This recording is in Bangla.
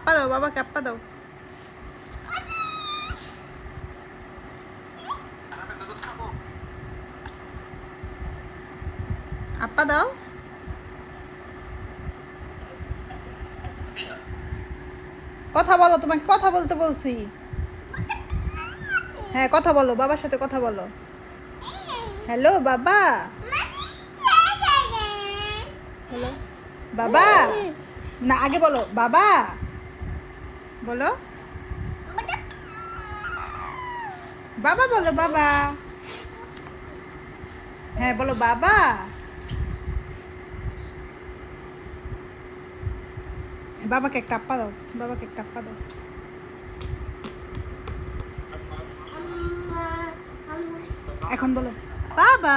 আপ্পা দাও, বাবাকে আপ্পা দাও। আপ্পা দাও। কথা বলো, তোমাকে কথা বলতে বলছি। হ্যাঁ কথা বলো, বাবার সাথে কথা বলো। হ্যালো বাবা। হ্যালো বাবা। না আগে বলো বাবা, বলো বাবা, বলো বাবা। হ্যাঁ বলো বাবা। বাবাকে একটা আপ্পা দাও, বাবাকে একটা আপ্পা দাও। এখন বলো বাবা।